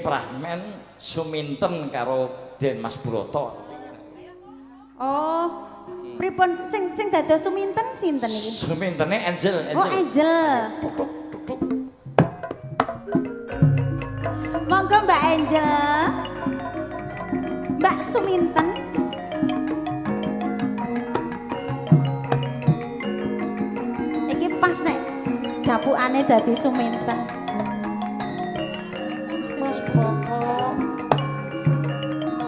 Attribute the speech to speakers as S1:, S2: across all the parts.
S1: pramen suminten karo Den Mas Broto.
S2: Oh, pripun sing dados suminten sinten iki?
S1: Sumintene Angel.
S2: Oh, Angel. Monggo Mbak Angel. Mbak Suminten. Iki pas nek dapukane dadi Suminten.
S3: Mas Broto.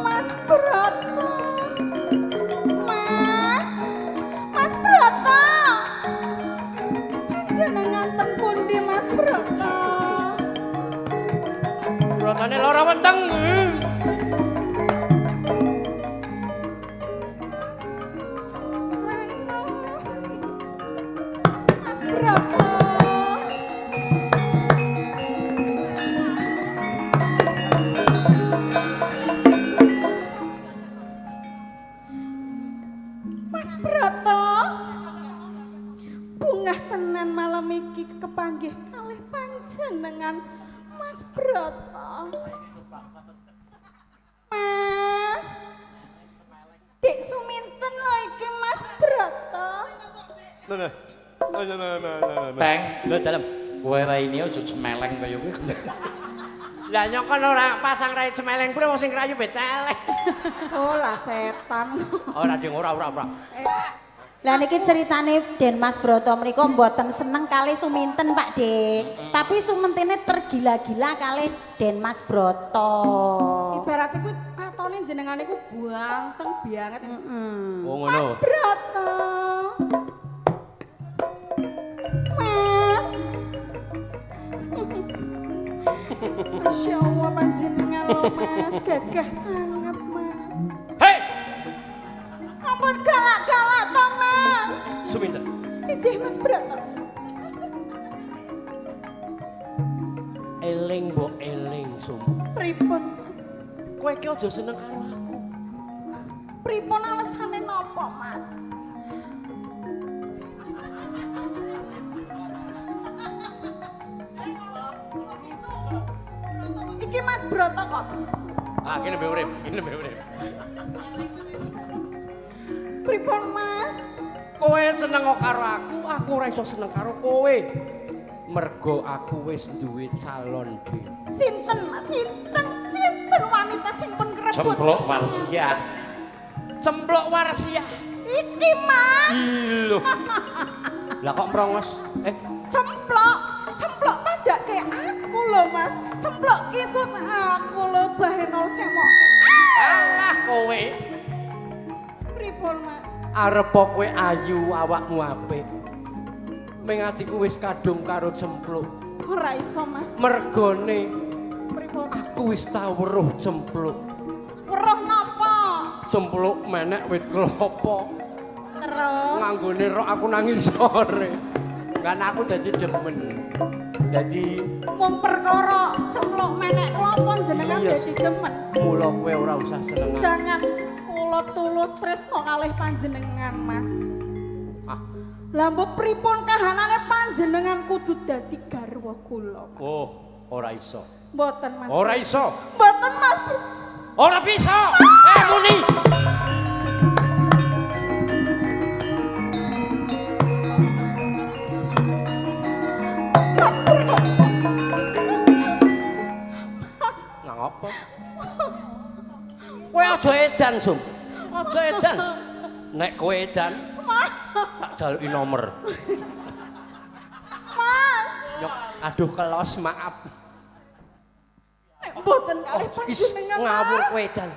S2: Mas Broto. Mas Broto. Panjenengan ten pundi Mas Broto?
S3: Brotone lara weteng.
S2: Mas Broto. Mas Broto. Bungah tenan malam iki kepanggih kalih panjenengan Mas Broto. Mas. Dik Suminten lho iki Mas Broto.
S3: Nah.
S1: Teng, lho dalem. Kowe raine aja cemeleng kaya kuwi.
S3: Lah nyokon ora pasang rai cemeleng kuwi wong sing krayu becelek.
S2: Oh lah setan.
S3: Ora ding ora.
S2: Lah niki ceritane Den Mas Broto mriku mboten seneng kalih Suminten Pak Dik. Tapi Sumentene tergila-gila kalih Den Mas Broto.
S4: Ibarat iku katone jenengane iku ganteng banget.
S3: Oh
S2: Mas
S3: ngono.
S2: Broto. Mas. Masya Allah panjenengan lho Mas, gagah sangat Mas.
S3: Hei,
S2: Ampun galak-galak to Mas.
S3: Suminten.
S2: Ijih Mas Broto.
S3: Eling mbok eling Sum.
S2: Pripun Mas?
S3: Kowe iki aja seneng karo aku.
S2: Pripun alesane napa Mas? Iki Mas Broto kok Mas?
S3: Ah, kene mbek urip.
S2: Pripun Mas?
S3: Kowe seneng karo aku ora iso seneng karo kowe. Mergo aku wis duwe calon dhewe.
S2: Sinten Mas? Sinten wanita sing pun kerebut?
S1: Cemplok Warsiah.
S3: Cemplok Warsiah.
S2: Iki Mas.
S3: Lho. Lah kok mrongos?
S2: Cemplok pada kayak aku loh Mas. Cemplok kisut aku loh bahenol semok.
S3: Alah kowe.
S2: Pripun Mas?
S3: Arep kowe ayu awakmu apik. Ming atiku wis kadung karo cempluk.
S2: Ora iso Mas.
S3: Mergone
S2: Pripun?
S3: aku wis tau weruh cempluk.
S2: Weruh napa?
S3: Cempluk menek wit klopo.
S2: Terus
S3: Nganggone rok aku nangis sore. Kan aku dadi demen. Dadi
S2: mung perkara cemplok menek klopon jenengan
S3: Iya.
S2: dadi demen.
S3: mula kowe ora usah seneng aku.
S2: Sedangkan kula tulus tresno kalih panjenengan Mas.
S3: Ah,
S2: Lah mbok pripun kahanane panjenengan kudu dadi garwa kula Mas.
S3: oh, ora iso.
S2: Mboten Mas.
S3: Ora iso.
S2: Mboten Mas.
S3: Ora bisa. Muni.
S2: Mas Bro.
S3: Nang apa? Kowe aja edan, Sum. Aja edan. Nek kowe edan, tak jaluki nomor.
S2: Mas.
S3: Nyok, aduh kelos, maaf.
S2: Nek mboten kalih panjenengan
S3: Ngawur
S2: Mas.
S3: kowe edan.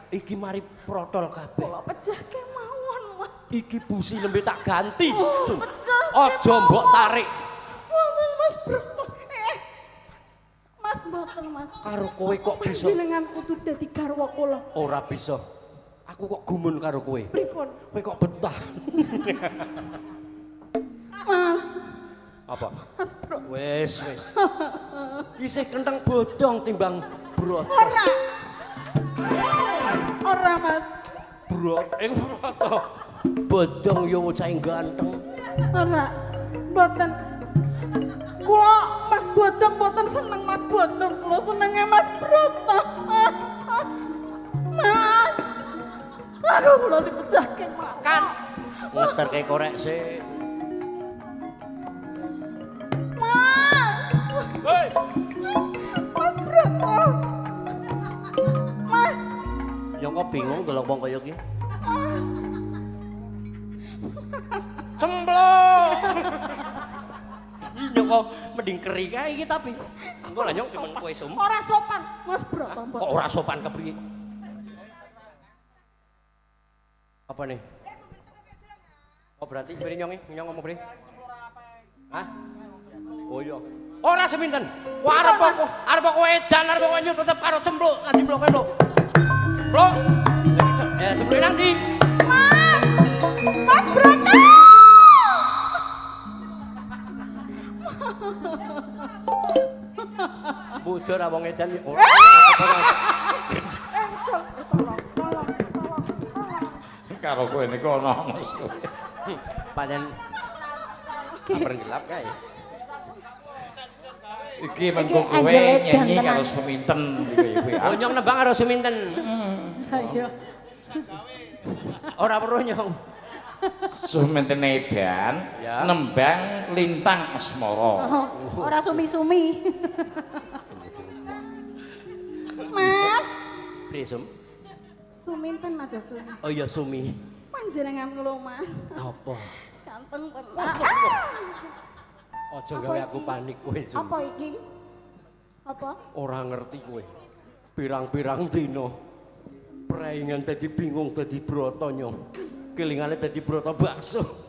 S3: Iki mari protol kabeh.
S2: Kula pecah kemawon Mas.
S3: Iki busi lembe tak ganti.
S2: Oh,
S3: Sum.
S2: pecah
S3: Aja
S2: kemawon.
S3: mbok tarik.
S2: Wonten Mas Bro. Mas mboten Mas.
S3: Karo kowe kok bisa.
S2: Panjenengan kudu dadi garwa kula.
S3: Ora bisa. Aku kok gumun karo kowe.
S2: Pripun?
S3: Kowe kok betah.
S2: Mas.
S3: Apa?
S2: Mas Bro.
S3: Wis. Isih kenteng bodong timbang brot.
S2: Ora. Ora Mas.
S3: Brot broto. Bodong yo cahe ganteng.
S2: Ora. Mboten. Kula Mas
S4: Bodong boten seneng Mas Bodong, kula senenge Mas Broto. Mas. Aku kula dipecahke, Mas.
S3: Kan ngeterke korek sih.
S4: Mas.
S3: Hei,
S4: Mas Broto. Mas.
S3: yo kok bingung delok wong kaya iki.
S4: Mas.
S3: Cemplok. Iya kok mending keri kae iki tapi. Engko lah nyong demen kowe sum.
S4: Ora sopan, Mas Broto.
S3: Kok ora sopan kepriye? Apa nih? Oh berarti beri nyong ngomong beri. Hah? Oh iya. Ora seminten. Wah arep kok edan arep kok nyut tetep karo cempluk nanti blok kowe blok. Blok. Cempluk nanti.
S4: Mas. Mas Broto.
S3: Bujur wong edan.
S4: Tolong.
S1: Karo kowe niku ana musuh.
S3: Panen kabar gelap kae.
S1: Iki mengko kowe
S2: Angel Edan
S1: nyanyi
S2: tenan.
S1: karo seminten iki ya kowe.
S3: Oh nyong nembang karo seminten.
S4: Ayo.
S3: Ora perlu nyong.
S1: Seminten edan
S3: Ya.
S1: nembang lintang asmara.
S2: Ora sumi-sumi.
S4: Mas.
S3: Priye sum?
S4: Suminten aja Sumi.
S3: Oh iya sumi.
S4: Panjenengan kula, Mas.
S3: Apa?
S4: Ganteng tenan.
S3: Aja gawe aku panik kowe sum.
S4: Apa iki? Apa?
S3: Ora ngerti kowe. Pirang-pirang dina praingan dadi bingung dadi broto nyong. Kelingane dadi broto bakso.